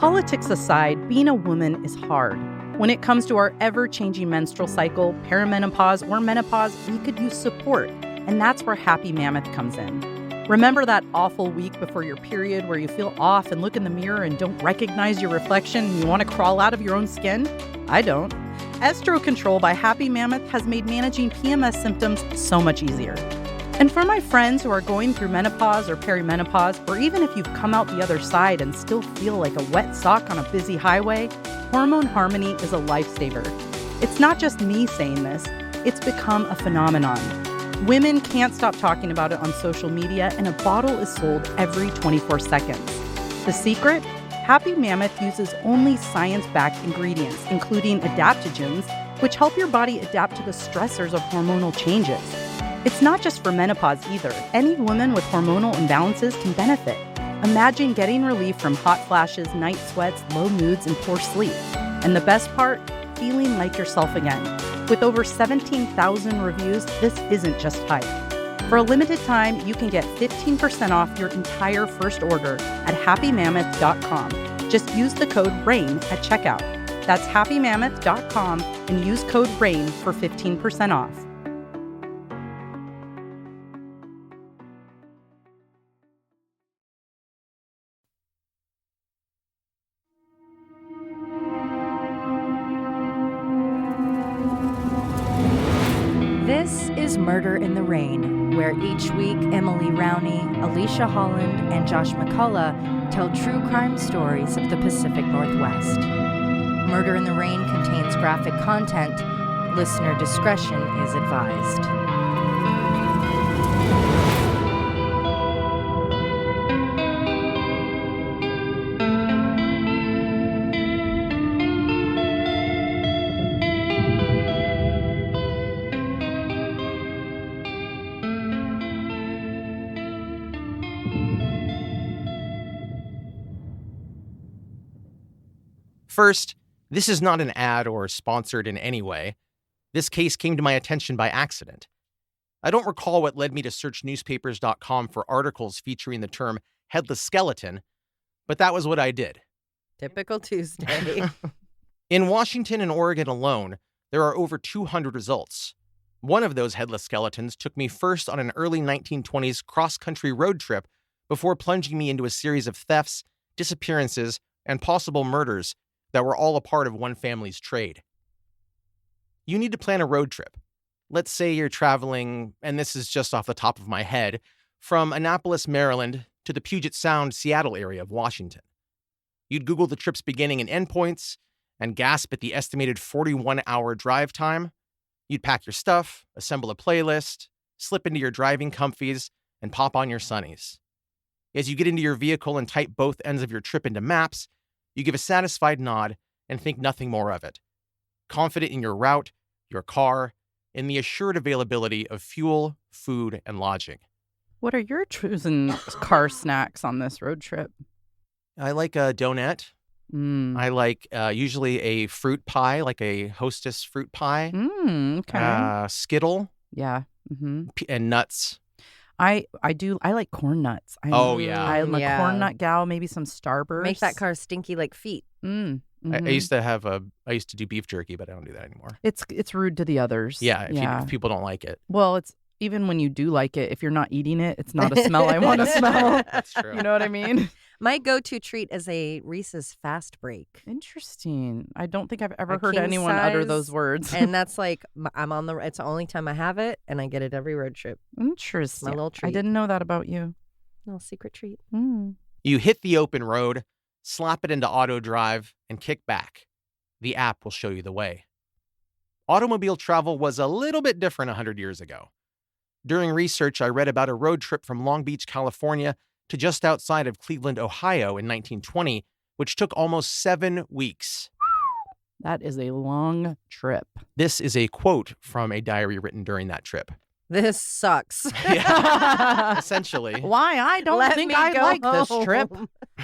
Politics aside, being a woman is hard. When it comes to our ever-changing menstrual cycle, perimenopause, or menopause, we could use support, and that's where Happy Mammoth comes in. Remember that awful week before your period where you feel off and look in the mirror and don't recognize your reflection and you want to crawl out of your own skin? I don't. Estro Control by Happy Mammoth has made managing PMS symptoms so much easier. And for my friends who are going through menopause or perimenopause, or even if you've come out the other side and still feel like a wet sock on a busy highway, Hormone Harmony is a lifesaver. It's not just me saying this, it's become a phenomenon. Women can't stop talking about it on social media, and a bottle is sold every 24 seconds. The secret? Happy Mammoth uses only science-backed ingredients, including adaptogens, which help your body adapt to the stressors of hormonal changes. It's not just for menopause either. Any woman with hormonal imbalances can benefit. Imagine getting relief from hot flashes, night sweats, low moods, and poor sleep. And the best part? Feeling like yourself again. With over 17,000 reviews, this isn't just hype. For a limited time, you can get 15% off your entire first order at happymammoth.com. Just use the code RAIN at checkout. That's happymammoth.com and use code RAIN for 15% off. This is Murder in the Rain, where each week Emily Rowney, Alicia Holland, and Josh McCullough tell true crime stories of the Pacific Northwest. Murder in the Rain contains graphic content. Listener discretion is advised. First, this is not an ad or sponsored in any way. This case came to my attention by accident. I don't recall what led me to search newspapers.com for articles featuring the term headless skeleton, but that was what I did. Typical Tuesday. In Washington and Oregon alone, there are over 200 results. One of those headless skeletons took me first on an early 1920s cross-country road trip before plunging me into a series of thefts, disappearances, and possible murders that were all a part of one family's trade. You need to plan a road trip. Let's say you're traveling, and this is just off the top of my head, from Annapolis, Maryland to the Puget Sound, Seattle area of Washington. You'd Google the trip's beginning and endpoints and gasp at the estimated 41-hour drive time. You'd pack your stuff, assemble a playlist, slip into your driving comfies, and pop on your sunnies. As you get into your vehicle and type both ends of your trip into maps, you give a satisfied nod and think nothing more of it. Confident in your route, your car, and the assured availability of fuel, food, and lodging. What are your chosen car snacks on this road trip? I like a donut. I like usually a fruit pie, like a Hostess fruit pie. Okay. Skittle. Yeah. And nuts. I like corn nuts. I'm a corn nut gal. Maybe some Starburst. Make that car stinky like feet. I used to do beef jerky, but I don't do that anymore. It's rude to the others. Yeah, if people don't like it. Well, it's even when you do like it, if you're not eating it, it's not a smell I want to smell. That's true. You know what I mean? My go-to treat is a Reese's Fast Break. Interesting. I don't think I've ever heard anyone utter those words. And that's like, it's the only time I have it, and I get it every road trip. Interesting. My little treat. I didn't know that about you. Little secret treat. You hit the open road, slap it into auto drive, and kick back. The app will show you the way. Automobile travel was a little bit different 100 years ago. During research, I read about a road trip from Long Beach, California to just outside of Cleveland, Ohio in 1920, which took almost 7 weeks. That is a long trip. This is a quote from a diary written during that trip. This sucks. Yeah, essentially. Why? I don't think I like this trip.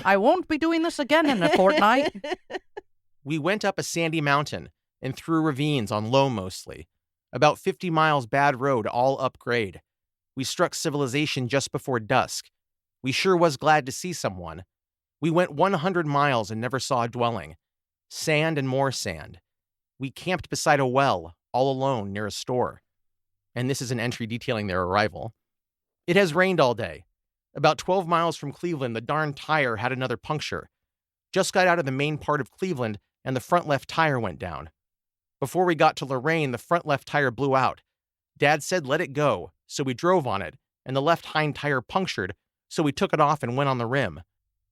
I won't be doing this again in a fortnight. We went up a sandy mountain and through ravines on low mostly. About 50 miles bad road, all upgrade. We struck civilization just before dusk. We sure was glad to see someone. We went 100 miles and never saw a dwelling. Sand and more sand. We camped beside a well, all alone, near a store. And this is an entry detailing their arrival. It has rained all day. About 12 miles from Cleveland, the darn tire had another puncture. Just got out of the main part of Cleveland, and the front left tire went down. Before we got to Lorain, the front left tire blew out. Dad said let it go, so we drove on it, and the left hind tire punctured, so we took it off and went on the rim.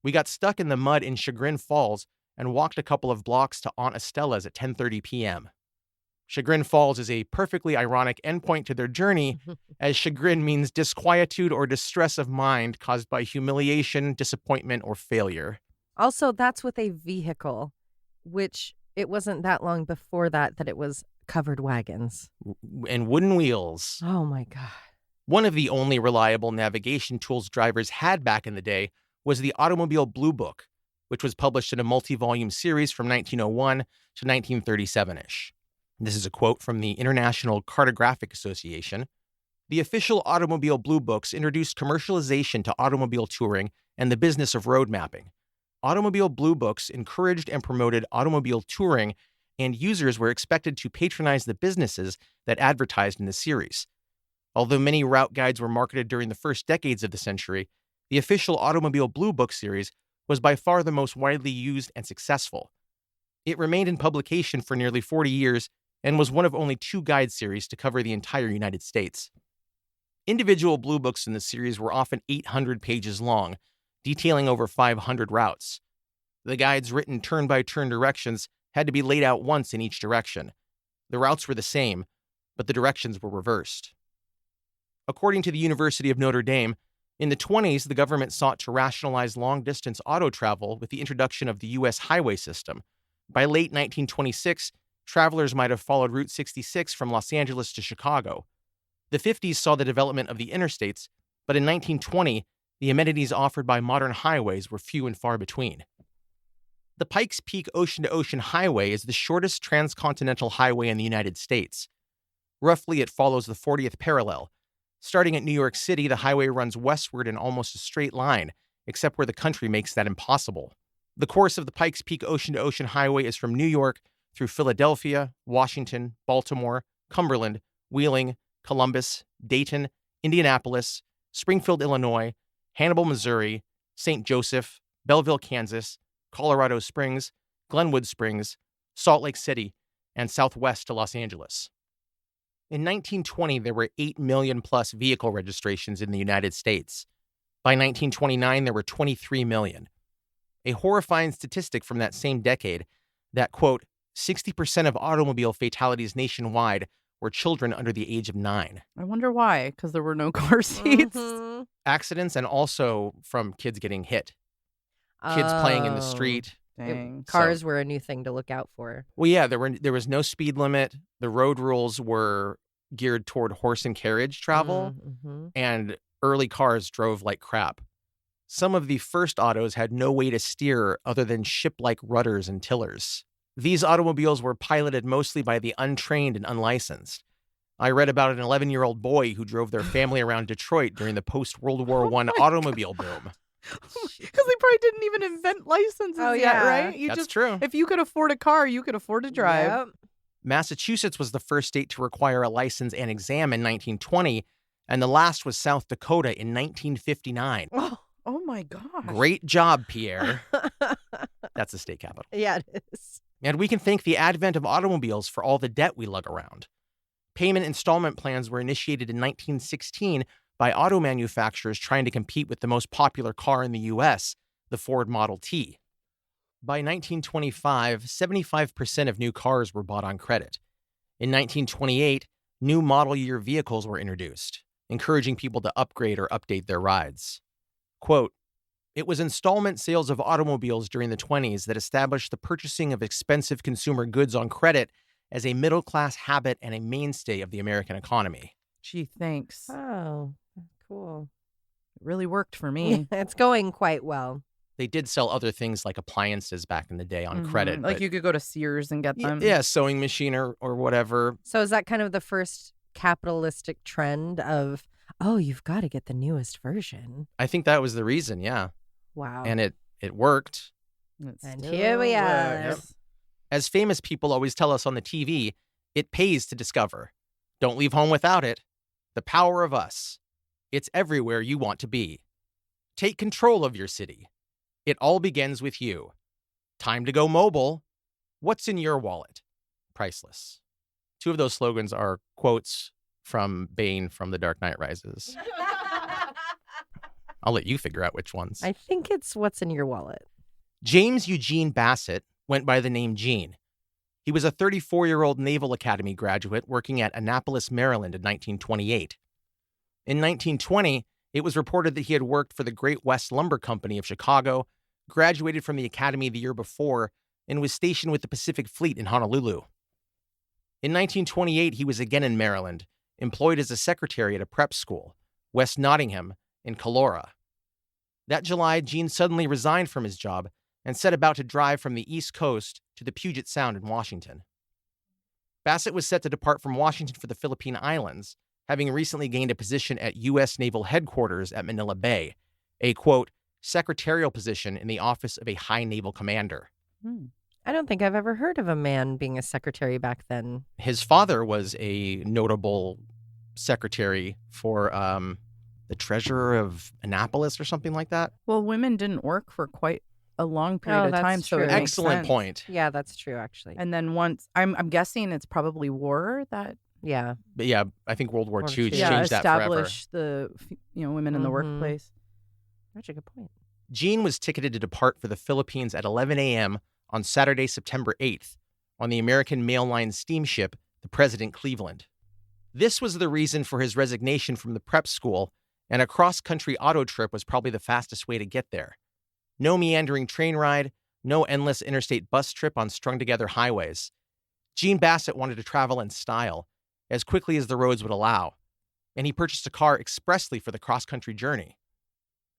We got stuck in the mud in Chagrin Falls and walked a couple of blocks to Aunt Estella's at 10:30 p.m. Chagrin Falls is a perfectly ironic endpoint to their journey, as chagrin means disquietude or distress of mind caused by humiliation, disappointment, or failure. Also, that's with a vehicle, which it wasn't that long before that it was covered wagons. And wooden wheels. Oh, my God. One of the only reliable navigation tools drivers had back in the day was the Automobile Blue Book, which was published in a multi-volume series from 1901 to 1937-ish. This is a quote from the International Cartographic Association. The official Automobile Blue Books introduced commercialization to automobile touring and the business of road mapping. Automobile Blue Books encouraged and promoted automobile touring, and users were expected to patronize the businesses that advertised in the series. Although many route guides were marketed during the first decades of the century, the official Automobile Blue Book series was by far the most widely used and successful. It remained in publication for nearly 40 years and was one of only 2 guide series to cover the entire United States. Individual Blue Books in the series were often 800 pages long, detailing over 500 routes. The guide's written turn-by-turn directions had to be laid out once in each direction. The routes were the same, but the directions were reversed. According to the University of Notre Dame, in the 1920s, the government sought to rationalize long-distance auto travel with the introduction of the U.S. highway system. By late 1926, travelers might have followed Route 66 from Los Angeles to Chicago. The 50s saw the development of the interstates, but in 1920, the amenities offered by modern highways were few and far between. The Pikes Peak Ocean-to-Ocean Highway is the shortest transcontinental highway in the United States. Roughly, it follows the 40th parallel. Starting at New York City, the highway runs westward in almost a straight line, except where the country makes that impossible. The course of the Pikes Peak Ocean-to-Ocean Highway is from New York through Philadelphia, Washington, Baltimore, Cumberland, Wheeling, Columbus, Dayton, Indianapolis, Springfield, Illinois, Hannibal, Missouri, St. Joseph, Belleville, Kansas, Colorado Springs, Glenwood Springs, Salt Lake City, and southwest to Los Angeles. In 1920, there were 8 million plus vehicle registrations in the United States. By 1929, there were 23 million. A horrifying statistic from that same decade that, quote, 60% of automobile fatalities nationwide were children under the age of 9. I wonder why, because there were no car seats. Mhm. Accidents and also from kids getting hit. Kids playing in the Oh. street. Dang. Cars were a new thing to look out for. Well, yeah, there was no speed limit. The road rules were geared toward horse and carriage travel, Mhm. and early cars drove like crap. Some of the first autos had no way to steer other than ship-like rudders and tillers. These automobiles were piloted mostly by the untrained and unlicensed. I read about an 11-year-old boy who drove their family around Detroit during the post-World War I automobile boom. Because they probably didn't even invent licenses yet, yeah. right? That's true. If you could afford a car, you could afford to drive. Yep. Massachusetts was the first state to require a license and exam in 1920, and the last was South Dakota in 1959. Oh my gosh. Great job, Pierre. That's the state capital. Yeah, it is. And we can thank the advent of automobiles for all the debt we lug around. Payment installment plans were initiated in 1916 by auto manufacturers trying to compete with the most popular car in the U.S., the Ford Model T. By 1925, 75% of new cars were bought on credit. In 1928, new model year vehicles were introduced, encouraging people to upgrade or update their rides. Quote, "It was installment sales of automobiles during the 20s that established the purchasing of expensive consumer goods on credit as a middle-class habit and a mainstay of the American economy." Gee, thanks. Oh, cool. It really worked for me. It's going quite well. They did sell other things like appliances back in the day on credit. Like but you could go to Sears and get them. yeah, sewing machine or whatever. So is that kind of the first capitalistic trend of, oh, you've got to get the newest version? I think that was the reason, yeah. Wow. And it It worked. And here we are. As famous people always tell us on the TV, it pays to discover. Don't leave home without it. The power of us. It's everywhere you want to be. Take control of your city. It all begins with you. Time to go mobile. What's in your wallet? Priceless. Two of those slogans are quotes from Bane from The Dark Knight Rises. I'll let you figure out which ones. I think it's what's in your wallet. James Eugene Bassett went by the name Gene. He was a 34-year-old Naval Academy graduate working at Annapolis, Maryland in 1928. In 1920, it was reported that he had worked for the Great West Lumber Company of Chicago, graduated from the academy the year before, and was stationed with the Pacific Fleet in Honolulu. In 1928, he was again in Maryland, employed as a secretary at a prep school, West Nottingham, in Calora. That July, Gene suddenly resigned from his job and set about to drive from the East Coast to the Puget Sound in Washington. Bassett was set to depart from Washington for the Philippine Islands, having recently gained a position at U.S. Naval Headquarters at Manila Bay, a, quote, secretarial position in the office of a high naval commander. I don't think I've ever heard of a man being a secretary back then. His father was a notable secretary for the treasurer of Annapolis or something like that. Well, women didn't work for quite a long period of that's time, so true. it makes Excellent sense. point. Yeah, that's true, actually. And then once, I'm guessing it's probably war that Yeah. But yeah, I think World War World II War II. changed that forever. established the women in the Mhm. workplace. That's a good point. Gene was ticketed to depart for the Philippines at 11 a.m. on Saturday, September 8th, on the American Mail Line steamship, the President Cleveland. This was the reason for his resignation from the prep school, and a cross-country auto trip was probably the fastest way to get there. No meandering train ride, no endless interstate bus trip on strung-together highways. Gene Bassett wanted to travel in style, as quickly as the roads would allow, and he purchased a car expressly for the cross-country journey.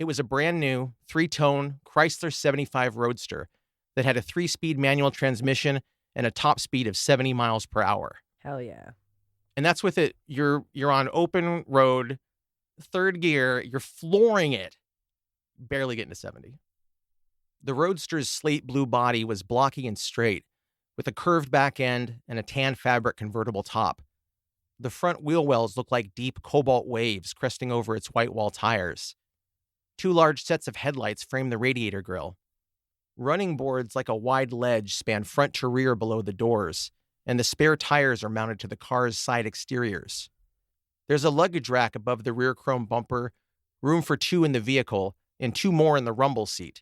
It was a brand-new, 3-tone Chrysler 75 Roadster that had a 3-speed manual transmission and a top speed of 70 miles per hour. Hell yeah. And that's with it. You're on open road, third gear, you're flooring it, barely getting to 70. The Roadster's slate blue body was blocky and straight, with a curved back end and a tan fabric convertible top. The front wheel wells looked like deep cobalt waves cresting over its white wall tires. 2 large sets of headlights framed the radiator grille. Running boards like a wide ledge span front to rear below the doors, and the spare tires are mounted to the car's side exteriors. There's a luggage rack above the rear chrome bumper, room for 2 in the vehicle, and 2 more in the rumble seat.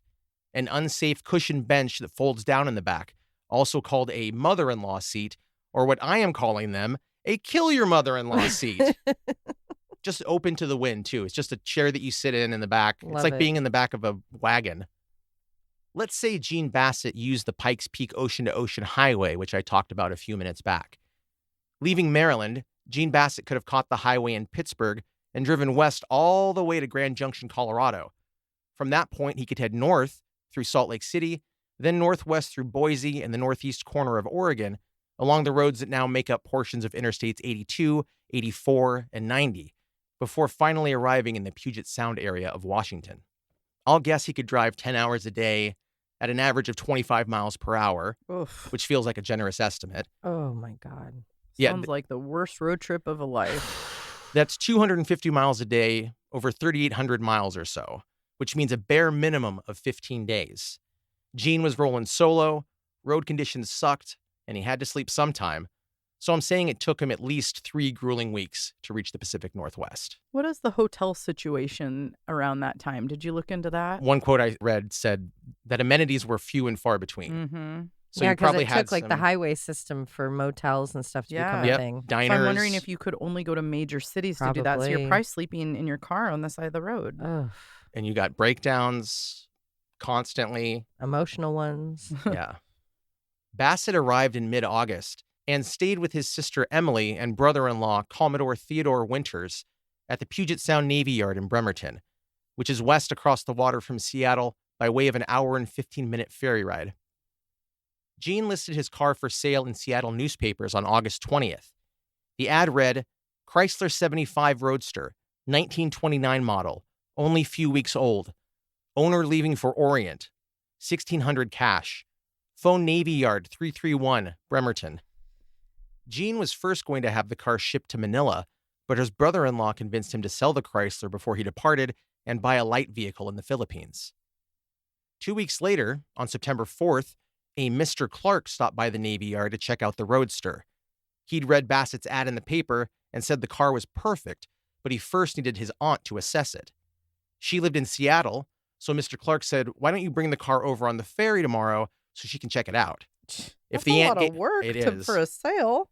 An unsafe cushioned bench that folds down in the back, also called a mother-in-law seat, or what I am calling them, a kill your mother-in-law seat. Just open to the wind, too. It's just a chair that you sit in the back. Love it's like it. being in the back of a wagon. Let's say Gene Bassett used the Pikes Peak Ocean-to-Ocean Highway, which I talked about a few minutes back. Leaving Maryland, Gene Bassett could have caught the highway in Pittsburgh and driven west all the way to Grand Junction, Colorado. From that point, he could head north through Salt Lake City, then northwest through Boise and the northeast corner of Oregon, along the roads that now make up portions of Interstates 82, 84, and 90, before finally arriving in the Puget Sound area of Washington. I'll guess he could drive 10 hours a day at an average of 25 miles per hour, Oof. which feels like a generous estimate. Oh, my God. Yeah, Sounds like the worst road trip of a life. That's 250 miles a day, over 3,800 miles or so, which means a bare minimum of 15 days. Gene was rolling solo, road conditions sucked, and he had to sleep sometime. So I'm saying it took him at least 3 grueling weeks to reach the Pacific Northwest. What is the hotel situation around that time? Did you look into that? One quote I read said that amenities were few and far between. Mm-hmm. So yeah, you because probably it had took like the some- highway system for motels and stuff to become Yeah. a thing. diners. So I'm wondering if you could only go to major cities to do that. So you're Probably. probably sleeping in your car on the side of the road. Oh, and you got breakdowns constantly. emotional ones. Yeah. Bassett arrived in mid-August and stayed with his sister Emily and brother-in-law Commodore Theodore Winters at the Puget Sound Navy Yard in Bremerton, which is west across the water from Seattle by way of an hour and 15-minute ferry ride. Gene listed his car for sale in Seattle newspapers on August 20th. The ad read, Chrysler 75 Roadster, 1929 model, only few weeks old. Owner leaving for Orient. $1,600 cash. Phone Navy Yard 331, Bremerton. Gene was first going to have the car shipped to Manila, but his brother-in-law convinced him to sell the Chrysler before he departed and buy a light vehicle in the Philippines. 2 weeks later, on September 4th, a Mr. Clark stopped by the Navy Yard to check out the Roadster. He'd read Bassett's ad in the paper and said the car was perfect, but he first needed his aunt to assess it. She lived in Seattle, so Mr. Clark said, "Why don't you bring the car over on the ferry tomorrow so she can check it out?" That's a lot of work for a sale.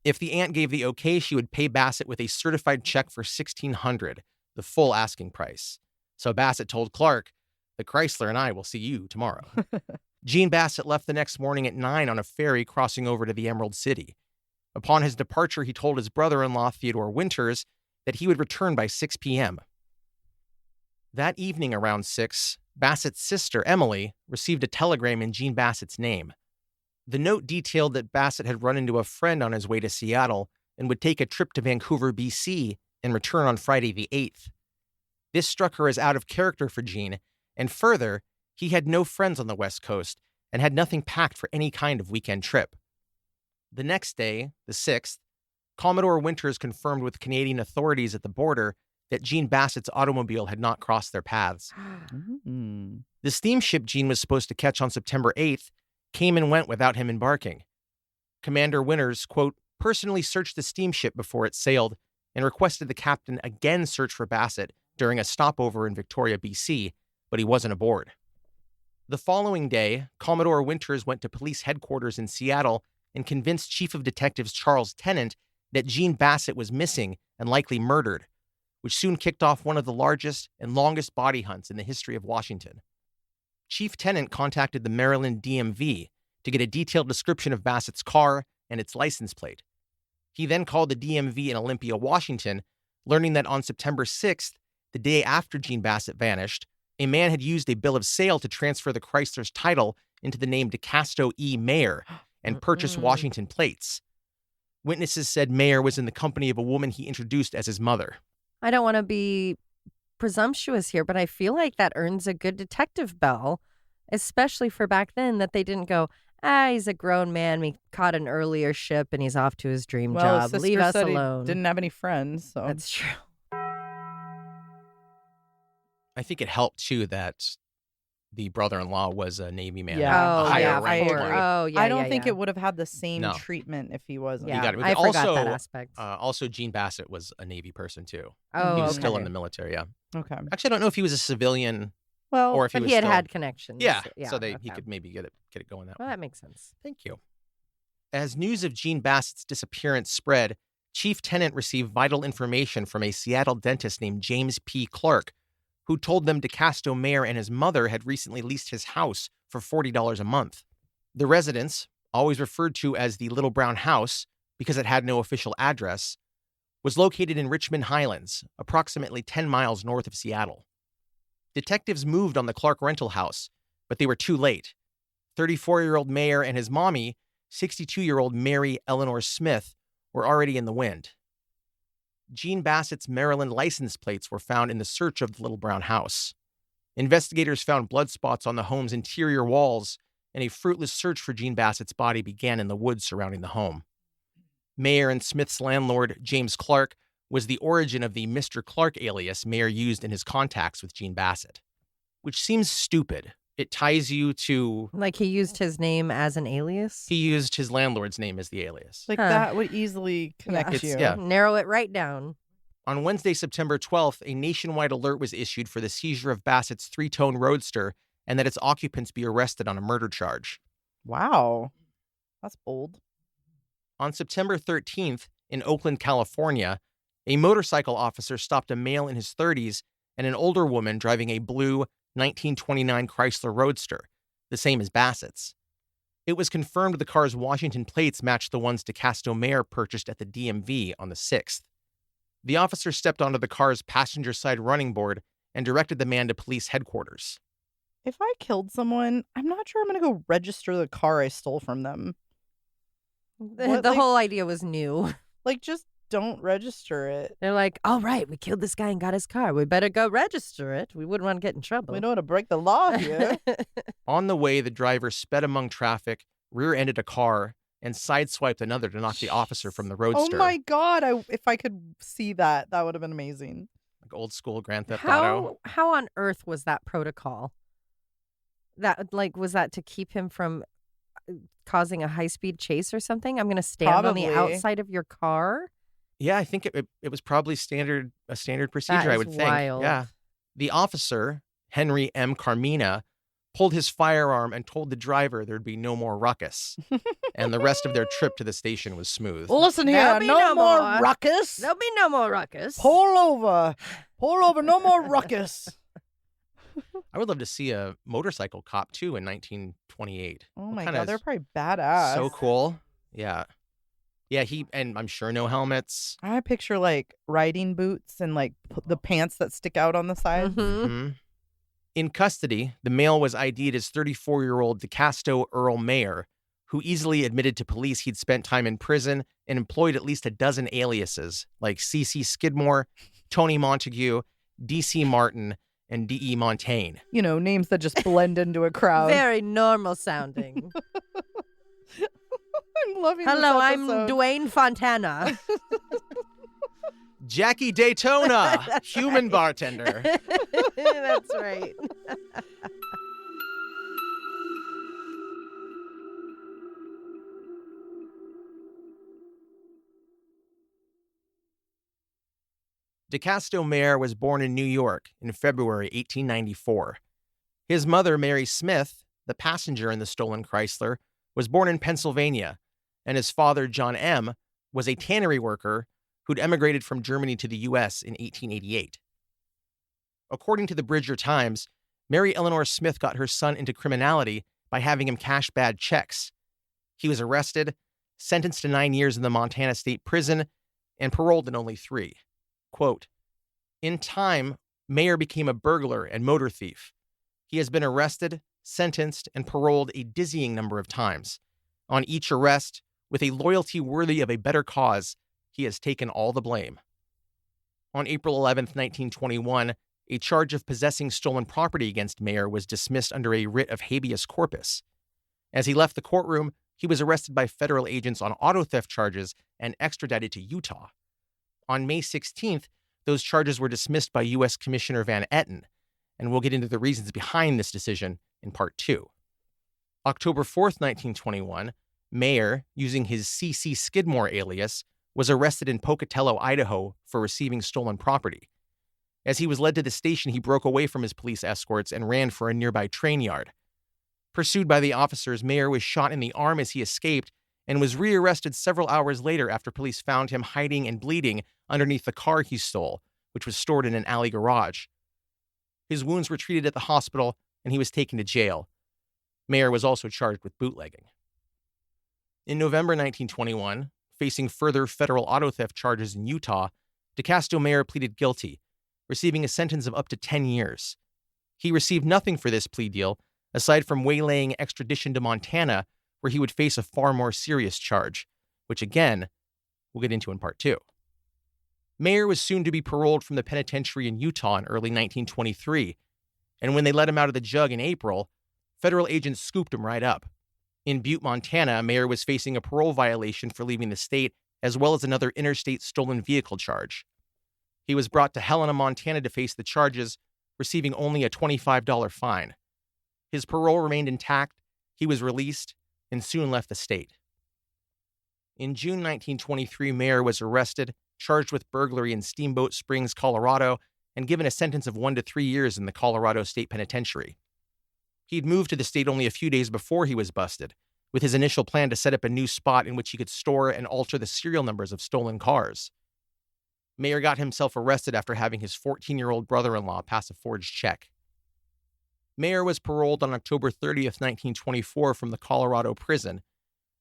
If the aunt gave the okay, she would pay Bassett with a certified check for $1,600, the full asking price. So Bassett told Clark, "The Chrysler and I will see you tomorrow." Gene Bassett left the next morning at 9 on a ferry crossing over to the Emerald City. Upon his departure, he told his brother-in-law, Theodore Winters, that he would return by 6 p.m. That evening around 6, Bassett's sister, Emily, received a telegram in Gene Bassett's name. The note detailed that Bassett had run into a friend on his way to Seattle and would take a trip to Vancouver, BC, and return on Friday the 8th. This struck her as out of character for Gene, and further, he had no friends on the West Coast and had nothing packed for any kind of weekend trip. The next day, the 6th, Commodore Winters confirmed with Canadian authorities at the border that Gene Bassett's automobile had not crossed their paths. The steamship Gene was supposed to catch on September 8th came and went without him embarking. Commander Winters, quote, personally searched the steamship before it sailed and requested the captain again search for Bassett during a stopover in Victoria, BC, but he wasn't aboard. The following day, Commodore Winters went to police headquarters in Seattle and convinced Chief of Detectives Charles Tennant that Gene Bassett was missing and likely murdered, which soon kicked off one of the largest and longest body hunts in the history of Washington. Chief Tennant contacted the Maryland DMV to get a detailed description of Bassett's car and its license plate. He then called the DMV in Olympia, Washington, learning that on September 6th, the day after Gene Bassett vanished, a man had used a bill of sale to transfer the Chrysler's title into the name DeCasto E. Mayer and purchase Washington plates. Witnesses said Mayer was in the company of a woman he introduced as his mother. I don't want to be presumptuous here, but I feel like that earns a good detective bell, especially for back then, that they didn't go, he's a grown man. We caught an earlier ship and he's off to his dream job. Leave us alone. He didn't have any friends. So that's true. I think it helped, too, that the brother-in-law was a Navy man. Yeah. I agree. I don't think it would have had the same treatment if he wasn't. Yeah, I forgot that aspect. Also, Gene Bassett was a Navy person, too. Oh, he was still in the military, yeah. Okay. Actually, I don't know if he was a civilian. Well, or if he but was he had still... had connections. Yeah, so he could maybe get it going that way. Well, that makes sense. Thank you. As news of Gene Bassett's disappearance spread, Chief Tennant received vital information from a Seattle dentist named James P. Clark, who told them DeCasto Mayer and his mother had recently leased his house for $40 a month. The residence, always referred to as the Little Brown House because it had no official address, was located in Richmond Highlands, approximately 10 miles north of Seattle. Detectives moved on the Clark rental house, but they were too late. 34-year-old Mayer and his mommy, 62-year-old Mary Eleanor Smith, were already in the wind. Gene Bassett's Maryland license plates were found in the search of the Little Brown House. Investigators found blood spots on the home's interior walls, and a fruitless search for Gene Bassett's body began in the woods surrounding the home. Mayer and Smith's landlord, James Clark, was the origin of the Mr. Clark alias Mayer used in his contacts with Gene Bassett, which seems stupid. It ties you to... Like he used his name as an alias? He used his landlord's name as the alias. Like that would easily connect you. Yeah. Narrow it right down. On Wednesday, September 12th, a nationwide alert was issued for the seizure of Bassett's three-tone Roadster and that its occupants be arrested on a murder charge. Wow. That's bold. On September 13th, in Oakland, California, a motorcycle officer stopped a male in his 30s and an older woman driving a blue 1929 Chrysler Roadster, the same as Bassett's. It was confirmed the car's Washington plates matched the ones DeCasto Mayer purchased at the DMV on the 6th. The officer stepped onto the car's passenger side running board and directed the man to police headquarters. If I killed someone, I'm not sure I'm going to go register the car I stole from them. The whole idea was new. Like, just don't register it. They're like, all right, we killed this guy and got his car. We better go register it. We wouldn't want to get in trouble. We don't want to break the law here. On the way, the driver sped among traffic, rear-ended a car, and sideswiped another to knock the officer from the roadster. Oh my God. If I could see that, that would have been amazing. Like old school Grand Theft Auto. How on earth was that protocol? Was that to keep him from causing a high-speed chase or something? I'm going to stand on the outside of your car? Yeah, I think it was probably a standard procedure, I would think. Wild. Yeah. The officer, Henry M. Carmina, pulled his firearm and told the driver there'd be no more ruckus. And the rest of their trip to the station was smooth. Listen here, There'll be no no more more. ruckus. There'll be no more ruckus. Pull over, no more ruckus. I would love to see a motorcycle cop, too, in 1928. Oh my God, they're probably badass. So cool. Yeah. Yeah, and I'm sure no helmets. I picture like riding boots and like the pants that stick out on the side. Mm-hmm. In custody, the male was ID'd as 34-year-old DeCasto Earl Mayer, who easily admitted to police he'd spent time in prison and employed at least a dozen aliases like C.C. Skidmore, Tony Montague, D.C. Martin, and D.E. Montaigne. You know, names that just blend into a crowd. Very normal sounding. I'm loving Hello, this I'm episode. Dwayne Fontana. Jackie Daytona, human bartender. That's right. DeCasto Mayer was born in New York in February 1894. His mother, Mary Smith, the passenger in the stolen Chrysler, was born in Pennsylvania, and his father, John M., was a tannery worker who'd emigrated from Germany to the U.S. in 1888. According to the Bridger Times, Mary Eleanor Smith got her son into criminality by having him cash bad checks. He was arrested, sentenced to 9 years in the Montana State Prison, and paroled in only 3. Quote, in time, Mayer became a burglar and motor thief. He has been arrested, sentenced, and paroled a dizzying number of times. On each arrest, with a loyalty worthy of a better cause, he has taken all the blame. On April 11, 1921, a charge of possessing stolen property against Mayer was dismissed under a writ of habeas corpus. As he left the courtroom, he was arrested by federal agents on auto theft charges and extradited to Utah. On May 16th, those charges were dismissed by U.S. Commissioner Van Etten, and we'll get into the reasons behind this decision in Part 2. October 4th, 1921, Mayer, using his C.C. Skidmore alias, was arrested in Pocatello, Idaho, for receiving stolen property. As he was led to the station, he broke away from his police escorts and ran for a nearby train yard. Pursued by the officers, Mayer was shot in the arm as he escaped and was rearrested several hours later after police found him hiding and bleeding underneath the car he stole, which was stored in an alley garage. His wounds were treated at the hospital, and he was taken to jail. Mayer was also charged with bootlegging. In November 1921, facing further federal auto theft charges in Utah, DeCasto Mayer pleaded guilty, receiving a sentence of up to 10 years. He received nothing for this plea deal, aside from waylaying extradition to Montana, where he would face a far more serious charge, which again, we'll get into in Part 2. Mayer was soon to be paroled from the penitentiary in Utah in early 1923, and when they let him out of the jug in April, federal agents scooped him right up. In Butte, Montana, Mayer was facing a parole violation for leaving the state, as well as another interstate stolen vehicle charge. He was brought to Helena, Montana to face the charges, receiving only a $25 fine. His parole remained intact, he was released, and soon left the state. In June 1923, Mayer was arrested, charged with burglary in Steamboat Springs, Colorado, and given a sentence of 1 to 3 years in the Colorado State Penitentiary. He'd moved to the state only a few days before he was busted, with his initial plan to set up a new spot in which he could store and alter the serial numbers of stolen cars. Mayer got himself arrested after having his 14-year-old brother-in-law pass a forged check. Mayer was paroled on October 30th, 1924 from the Colorado prison.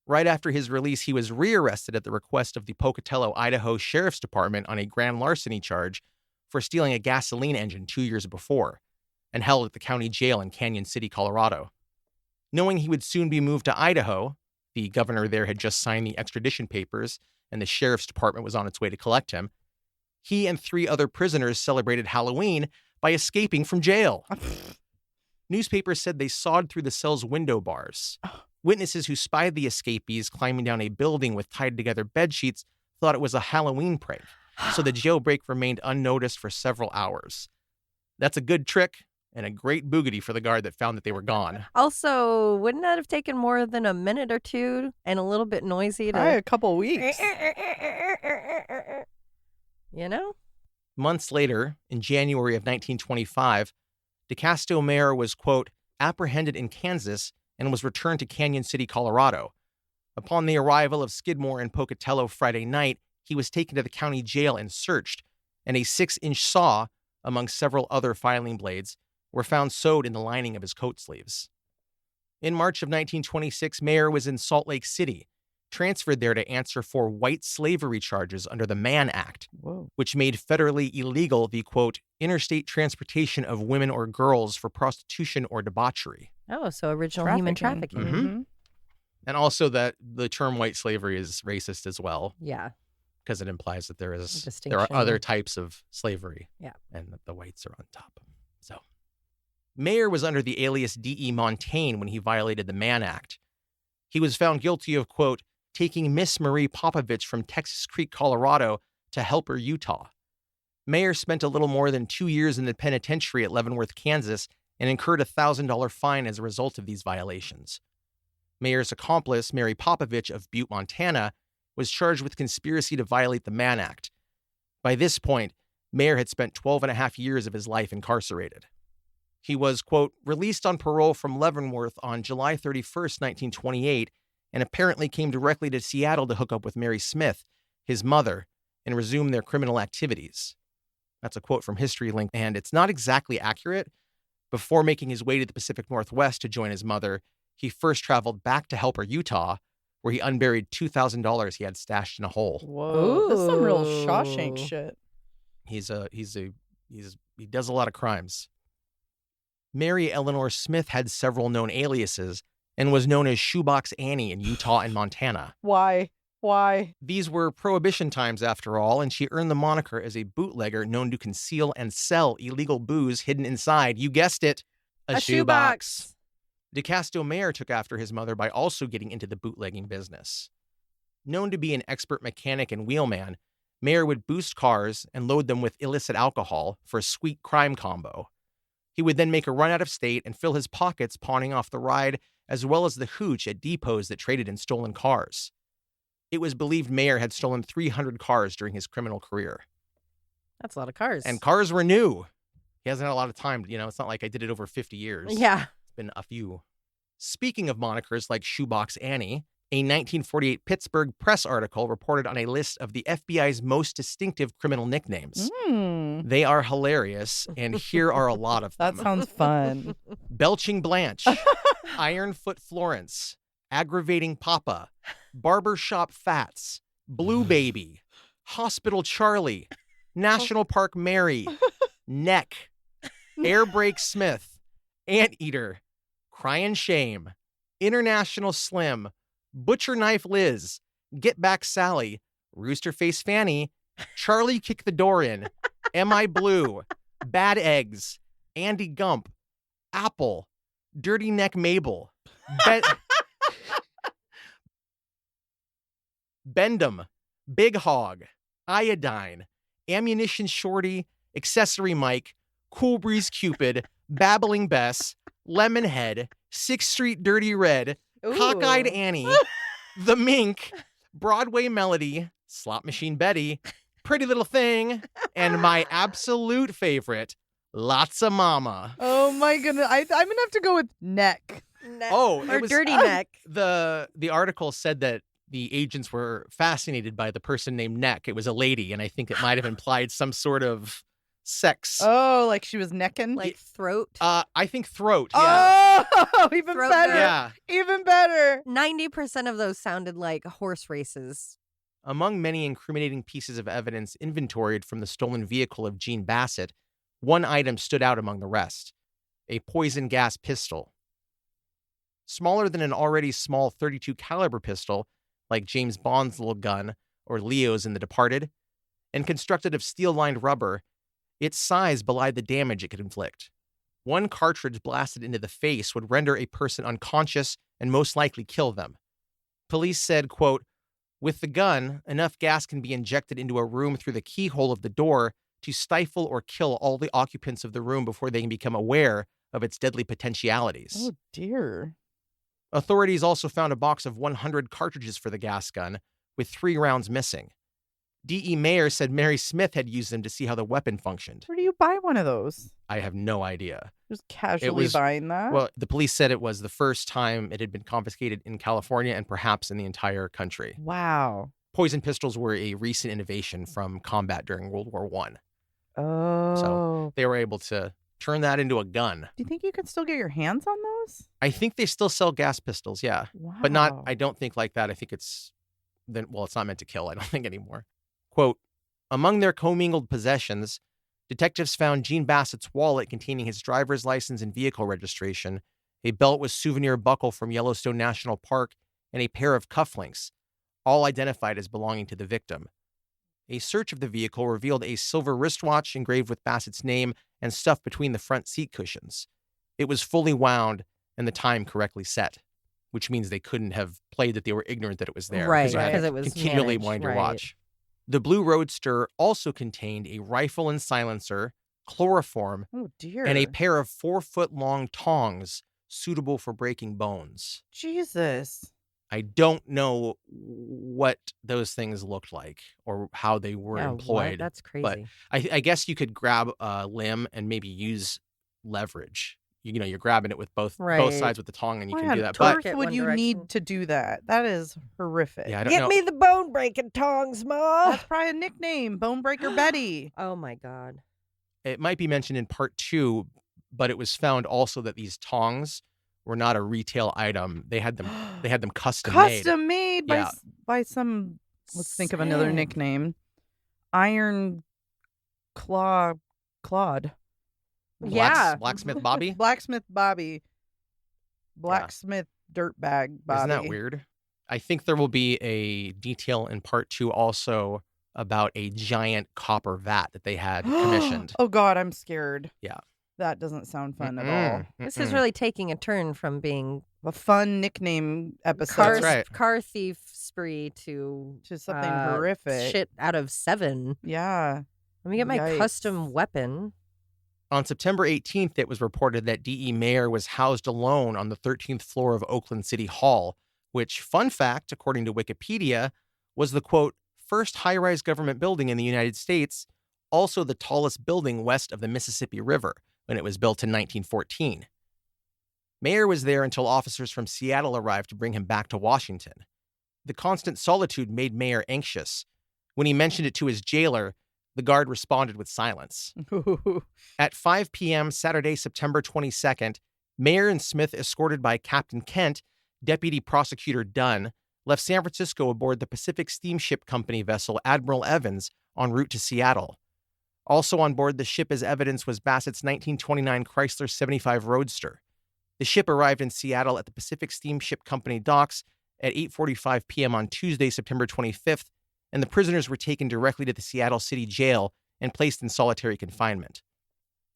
Right after his release, he was rearrested at the request of the Pocatello, Idaho Sheriff's Department on a grand larceny charge for stealing a gasoline engine 2 years before, and held at the county jail in Canyon City, Colorado. Knowing he would soon be moved to Idaho, the governor there had just signed the extradition papers, and the sheriff's department was on its way to collect him, he and 3 other prisoners celebrated Halloween by escaping from jail. Newspapers said they sawed through the cell's window bars. Witnesses who spied the escapees climbing down a building with tied-together bedsheets thought it was a Halloween prank, so the jailbreak remained unnoticed for several hours. That's a good trick and a great boogity for the guard that found that they were gone. Also, wouldn't that have taken more than a minute or two and a little bit noisy to... Probably a couple weeks. You know? Months later, in January of 1925, DeCastro Mayer was, quote, apprehended in Kansas and was returned to Canyon City, Colorado. Upon the arrival of Skidmore and Pocatello Friday night, he was taken to the county jail and searched, and a 6-inch saw, among several other filing blades, were found sewed in the lining of his coat sleeves. In March of 1926, Mayer was in Salt Lake City, transferred there to answer for white slavery charges under the Mann Act, which made federally illegal the, quote, interstate transportation of women or girls for prostitution or debauchery. Oh, so original human trafficking. Mm-hmm. And also that the term white slavery is racist as well. Yeah. Because it implies that there are Distinction. other types of slavery. Yeah. And that the whites are on top. So Mayer was under the alias D.E. Montaigne when he violated the Mann Act. He was found guilty of, quote, taking Miss Marie Popovich from Texas Creek, Colorado to Helper, Utah. Mayer spent a little more than 2 years in the penitentiary at Leavenworth, Kansas, and incurred a $1,000 fine as a result of these violations. Mayer's accomplice, Mary Popovich of Butte, Montana, was charged with conspiracy to violate the Mann Act. By this point, Mayer had spent 12 and a half years of his life incarcerated. He was, quote, released on parole from Leavenworth on July 31st, 1928, and apparently came directly to Seattle to hook up with Mary Smith, his mother, and resume their criminal activities. That's a quote from HistoryLink, and it's not exactly accurate. Before making his way to the Pacific Northwest to join his mother, he first traveled back to Helper, Utah, where he unburied $2,000 he had stashed in a hole. Whoa, this is some real Shawshank shit. He does a lot of crimes. Mary Eleanor Smith had several known aliases and was known as Shoebox Annie in Utah and Montana. Why? These were Prohibition times, after all, and she earned the moniker as a bootlegger known to conceal and sell illegal booze hidden inside, you guessed it, a shoebox. DeCastro Mayer took after his mother by also getting into the bootlegging business. Known to be an expert mechanic and wheelman, Mayer would boost cars and load them with illicit alcohol for a sweet crime combo. He would then make a run out of state and fill his pockets pawning off the ride, as well as the hooch at depots that traded in stolen cars. It was believed Mayer had stolen 300 cars during his criminal career. That's a lot of cars. And cars were new. He hasn't had a lot of time. It's not like I did it over 50 years. Yeah. It's been a few. Speaking of monikers like Shoebox Annie, a 1948 Pittsburgh Press article reported on a list of the FBI's most distinctive criminal nicknames. They are hilarious, and here are a lot of them. That sounds fun. Belching Blanche, Ironfoot Florence, Aggravating Papa, Barbershop Fats, Blue Baby, Hospital Charlie, National Park Mary, Neck, Airbrake Smith, Anteater, Cryin' Shame, International Slim, Butcher Knife Liz, Get Back Sally, Rooster Face Fanny, Charlie Kick the Door In, Am I Blue, Bad Eggs, Andy Gump, Apple, Dirty Neck Mabel, Bendham, Big Hog, Iodine, Ammunition Shorty, Accessory Mike, Cool Breeze Cupid, Babbling Bess, Lemonhead, 6th Street Dirty Red, Cockeyed Annie, The Mink, Broadway Melody, Slot Machine Betty, Pretty Little Thing, and my absolute favorite, Lots of Mama. Oh my goodness. I'm going to have to go with Neck. Oh, or Dirty Neck. The article said that the agents were fascinated by the person named Neck. It was a lady, and I think it might have implied some sort of sex. Oh, like she was necking? Like throat? I think throat, yeah. Oh, even Throat better. goat. Yeah. Even better. 90% of those sounded like horse races. Among many incriminating pieces of evidence inventoried from the stolen vehicle of Jean Bassett, one item stood out among the rest: a poison gas pistol. Smaller than an already small .32 caliber pistol, like James Bond's little gun, or Leo's in The Departed, and constructed of steel-lined rubber, its size belied the damage it could inflict. One cartridge blasted into the face would render a person unconscious and most likely kill them. Police said, quote, "With the gun, enough gas can be injected into a room through the keyhole of the door to stifle or kill all the occupants of the room before they can become aware of its deadly potentialities." Oh, dear. Authorities also found a box of 100 cartridges for the gas gun, with 3 rounds missing. D.E. Mayer said Mary Smith had used them to see how the weapon functioned. Where do you buy one of those? I have no idea. Just casually buying that? Well, the police said it was the first time it had been confiscated in California and perhaps in the entire country. Wow. Poison pistols were a recent innovation from combat during World War I. Oh. They were able to turn that into a gun. Do you think you can still get your hands on those? I think they still sell gas pistols, yeah. Wow. But not, I don't think like that. I think it's not meant to kill, I don't think anymore. Quote, "Among their commingled possessions, detectives found Gene Bassett's wallet containing his driver's license and vehicle registration, a belt with souvenir buckle from Yellowstone National Park, and a pair of cufflinks, all identified as belonging to the victim. A search of the vehicle revealed a silver wristwatch engraved with Bassett's name and stuffed between the front seat cushions. It was fully wound and the time correctly set," which means they couldn't have played that they were ignorant that it was there. Right, you had to because it was continually managed, wind your right. watch. The blue Roadster also contained a rifle and silencer, chloroform, Oh, dear. and a pair of 4-foot-long tongs suitable for breaking bones. Jesus. I don't know what those things looked like or how they were Yeah, employed. what? That's crazy. But I guess you could grab a limb and maybe use leverage. You're grabbing it with both Right. sides with the tong, and you Why can on do that. earth But Torque it would one you direction. need to do that? That is horrific. yeah, I don't know. the bone breaking tongs, Ma. That's probably a nickname, Bonebreaker Betty. Oh my God. It might be mentioned in part 2, but it was found also that these tongs were not a retail item. They had them custom made. Custom made by, Yeah. by some, let's think of another Sick. nickname. Iron Claude. Yeah. Blacksmith Bobby? Blacksmith Bobby. Blacksmith Dirtbag Bobby. Isn't that weird? I think there will be a detail in part 2 also about a giant copper vat that they had commissioned. Oh, God, I'm scared. Yeah. That doesn't sound fun at all. This is really taking a turn from being A fun nickname episode. car, That's right. car thief spree to To something horrific. shit out of 7. Yeah. Let me get my Yikes. custom weapon. On September 18th, it was reported that D.E. Mayer was housed alone on the 13th floor of Oakland City Hall, which, fun fact, according to Wikipedia, was the, quote, first high-rise government building in the United States, also the tallest building west of the Mississippi River, when it was built in 1914. Mayer was there until officers from Seattle arrived to bring him back to Washington. The constant solitude made Mayer anxious. When he mentioned it to his jailer, the guard responded with silence. At 5 p.m. Saturday, September 22nd, Mayer and Smith, escorted by Captain Kent, Deputy Prosecutor Dunn, left San Francisco aboard the Pacific Steamship Company vessel Admiral Evans en route to Seattle. Also on board the ship as evidence was Bassett's 1929 Chrysler 75 Roadster. The ship arrived in Seattle at the Pacific Steamship Company docks at 8:45 p.m. on Tuesday, September 25th, and the prisoners were taken directly to the Seattle City Jail and placed in solitary confinement.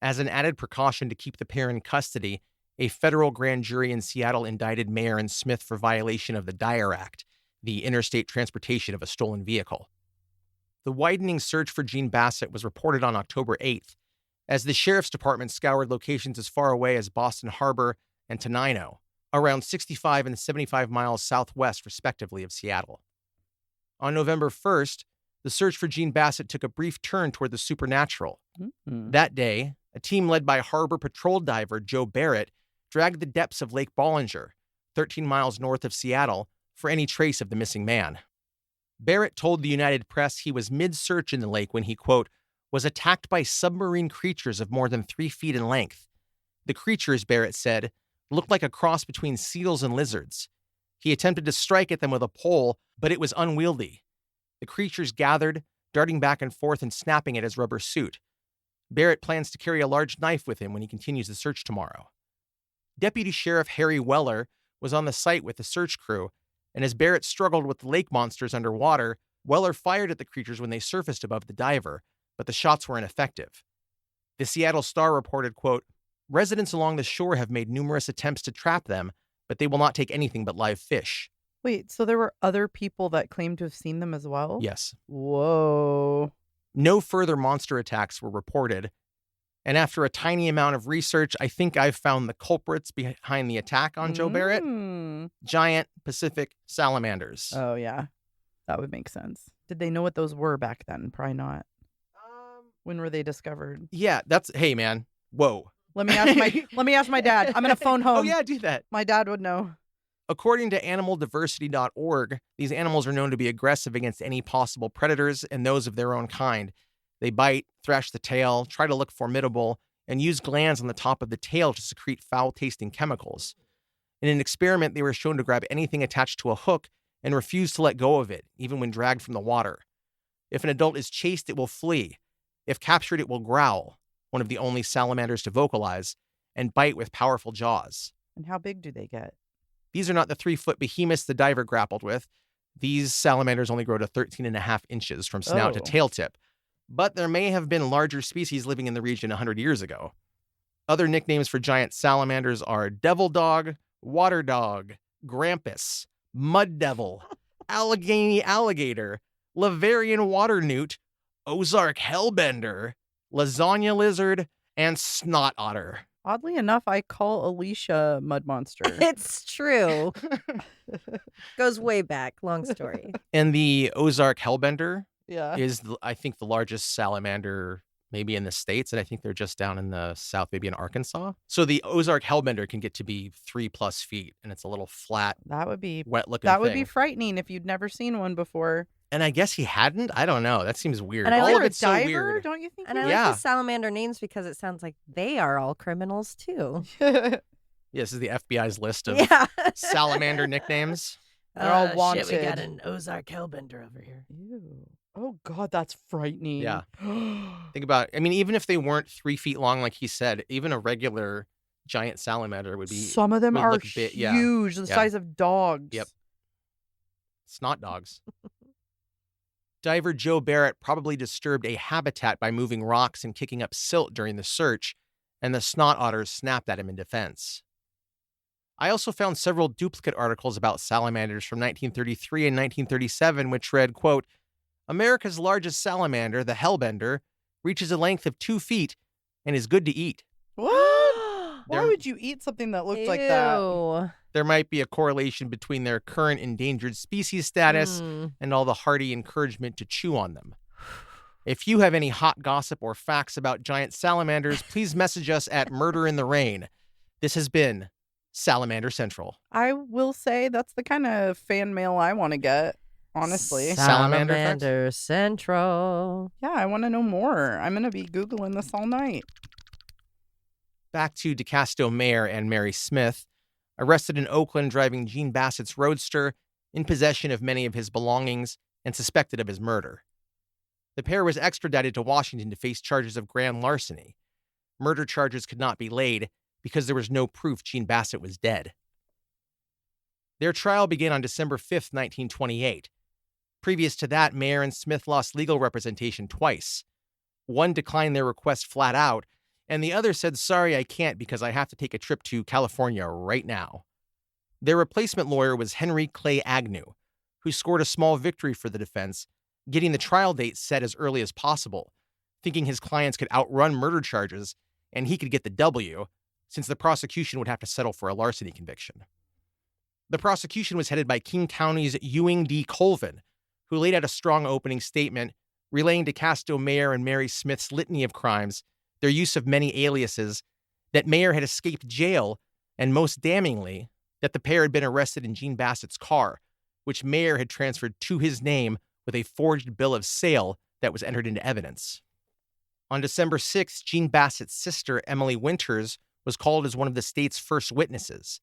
As an added precaution to keep the pair in custody, a federal grand jury in Seattle indicted Mayer and Smith for violation of the Dyer Act, the interstate transportation of a stolen vehicle. The widening search for Gene Bassett was reported on October 8th, as the sheriff's department scoured locations as far away as Boston Harbor and Tenino, around 65 and 75 miles southwest, respectively, of Seattle. On November 1st, the search for Gene Bassett took a brief turn toward the supernatural. That day, a team led by harbor patrol diver Joe Barrett dragged the depths of Lake Bollinger, 13 miles north of Seattle, for any trace of the missing man. Barrett told the United Press he was mid-search in the lake when he, quote, was attacked by submarine creatures of more than 3 feet in length. The creatures, Barrett said, looked like a cross between seals and lizards. He attempted to strike at them with a pole, but it was unwieldy. The creatures gathered, darting back and forth and snapping at his rubber suit. Barrett plans to carry a large knife with him when he continues the search tomorrow. Deputy Sheriff Harry Weller was on the site with the search crew, and as Barrett struggled with the lake monsters underwater, Weller fired at the creatures when they surfaced above the diver, but the shots were ineffective. The Seattle Star reported, quote, "Residents along the shore have made numerous attempts to trap them, but they will not take anything but live fish." Wait, so there were other people that claimed to have seen them as well? Yes. Whoa. No further monster attacks were reported. And after a tiny amount of research, I think I've found the culprits behind the attack on Joe Barrett. Giant Pacific salamanders. Oh, yeah. That would make sense. Did they know what those were back then? Probably not. When were they discovered? Yeah, hey man. Whoa. Let me ask my dad. I'm gonna phone home. Oh yeah, do that. My dad would know. According to animaldiversity.org, these animals are known to be aggressive against any possible predators and those of their own kind. They bite, thrash the tail, try to look formidable, and use glands on the top of the tail to secrete foul-tasting chemicals. In an experiment, they were shown to grab anything attached to a hook and refuse to let go of it, even when dragged from the water. If an adult is chased, it will flee. If captured, it will growl, one of the only salamanders to vocalize, and bite with powerful jaws. And how big do they get? These are not the 3-foot behemoths the diver grappled with. These salamanders only grow to 13.5 inches from snout to tail tip. But there may have been larger species living in the region 100 years ago. Other nicknames for giant salamanders are devil dog, water dog, grampus, mud devil, Allegheny alligator, Laverian water newt, Ozark hellbender, lasagna lizard, and snot otter. Oddly enough, I call Alicia Mud Monster. It's true. Goes way back. Long story. And the Ozark hellbender Yeah. is, I think, the largest salamander maybe in the States, and I think they're just down in the South, maybe in Arkansas. So the Ozark hellbender can get to be 3+ feet, and it's a little flat, That would be wet-looking that thing. would be frightening if you'd never seen one before. And I guess he hadn't? I don't know. That seems weird. And I All like of a it's so diver, weird. don't you think? And I Yeah. like the salamander names because it sounds like they are all criminals too. Yeah, this is the FBI's list of Yeah. salamander nicknames. They're all Shit, we wanted. got an Ozark hellbender over here. Ew. Oh God, that's frightening. Yeah. Think about, I mean, even if they weren't 3 feet long, like he said, even a regular giant salamander would be Some of them would are look big, yeah. huge, the Yeah. size of dogs. Yep. snot dogs. Diver Joe Barrett probably disturbed a habitat by moving rocks and kicking up silt during the search, and the snot otters snapped at him in defense. I also found several duplicate articles about salamanders from 1933 and 1937, which read, quote, "America's largest salamander, the hellbender, reaches a length of 2 feet and is good to eat." What? Why They're- would you eat something that looked like that? Ew. There might be a correlation between their current endangered species status and all the hearty encouragement to chew on them. If you have any hot gossip or facts about giant salamanders, please message us at Murder in the Rain. This has been Salamander Central. I will say that's the kind of fan mail I want to get, honestly. Salamander facts? Salamander Central. Yeah, I want to know more. I'm going to be Googling this all night. Back to DeCasto Mayer and Mary Smith, arrested in Oakland driving Gene Bassett's Roadster, in possession of many of his belongings, and suspected of his murder. The pair was extradited to Washington to face charges of grand larceny. Murder charges could not be laid because there was no proof Gene Bassett was dead. Their trial began on December 5th, 1928. Previous to that, Mayer and Smith lost legal representation twice. One declined their request flat out, and the other said, "Sorry, I can't because I have to take a trip to California right now." Their replacement lawyer was Henry Clay Agnew, who scored a small victory for the defense, getting the trial date set as early as possible, thinking his clients could outrun murder charges and he could get the W, since the prosecution would have to settle for a larceny conviction. The prosecution was headed by King County's Ewing D. Colvin, who laid out a strong opening statement, relaying DeCasto Mayer and Mary Smith's litany of crimes, their use of many aliases, that Mayer had escaped jail, and most damningly, that the pair had been arrested in Gene Bassett's car, which Mayer had transferred to his name with a forged bill of sale that was entered into evidence. On December 6th, Gene Bassett's sister, Emily Winters, was called as one of the state's first witnesses.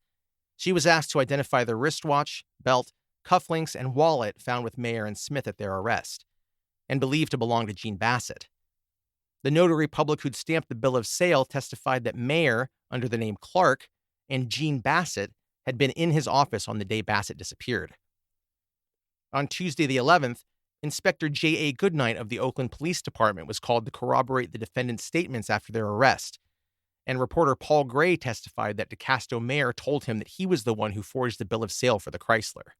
She was asked to identify the wristwatch, belt, cufflinks, and wallet found with Mayer and Smith at their arrest, and believed to belong to Gene Bassett. The notary public who'd stamped the bill of sale testified that Mayer, under the name Clark, and Gene Bassett had been in his office on the day Bassett disappeared. On Tuesday the 11th, Inspector J.A. Goodnight of the Oakland Police Department was called to corroborate the defendant's statements after their arrest, and reporter Paul Gray testified that DeCastro Mayer told him that he was the one who forged the bill of sale for the Chrysler.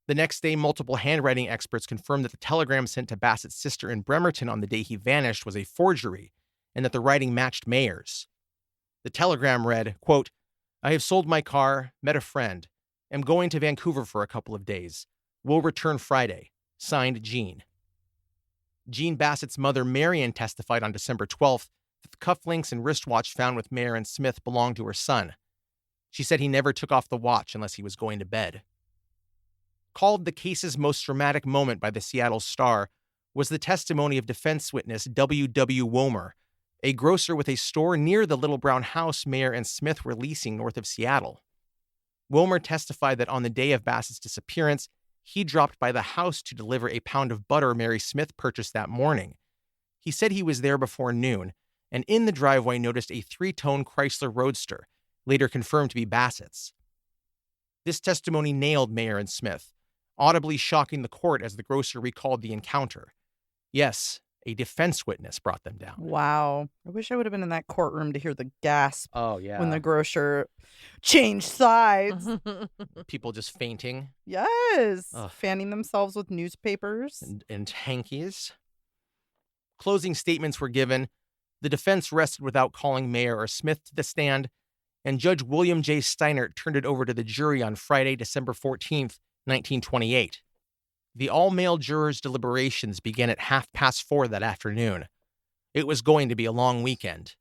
The next day, multiple handwriting experts confirmed that the telegram sent to Bassett's sister in Bremerton on the day he vanished was a forgery, and that the writing matched Mayer's. The telegram read, quote, "I have sold my car, met a friend, am going to Vancouver for a couple of days. Will return Friday. Signed, Jean." Jean Bassett's mother, Marion, testified on December 12th that the cufflinks and wristwatch found with Mayer and Smith belonged to her son. She said he never took off the watch unless he was going to bed. Called the case's most dramatic moment by the Seattle Star was the testimony of defense witness W. W. Womer, a grocer with a store near the little brown house Mayer and Smith were leasing north of Seattle. Womer testified that on the day of Bassett's disappearance, he dropped by the house to deliver a pound of butter Mary Smith purchased that morning. He said he was there before noon, and in the driveway noticed a 3-tone Chrysler Roadster, later confirmed to be Bassett's. This testimony nailed Mayer and Smith, audibly shocking the court as the grocer recalled the encounter. Yes, a defense witness brought them down. Wow. I wish I would have been in that courtroom to hear the gasp Oh, yeah. when the grocer changed sides. People just fainting Yes. Ugh. Fanning themselves with newspapers. and hankies. Closing statements were given. The defense rested without calling Mayer or Smith to the stand, and Judge William J. Steinert turned it over to the jury on Friday, December 14th, 1928. The all-male jurors' deliberations began at 4:30 that afternoon. It was going to be a long weekend.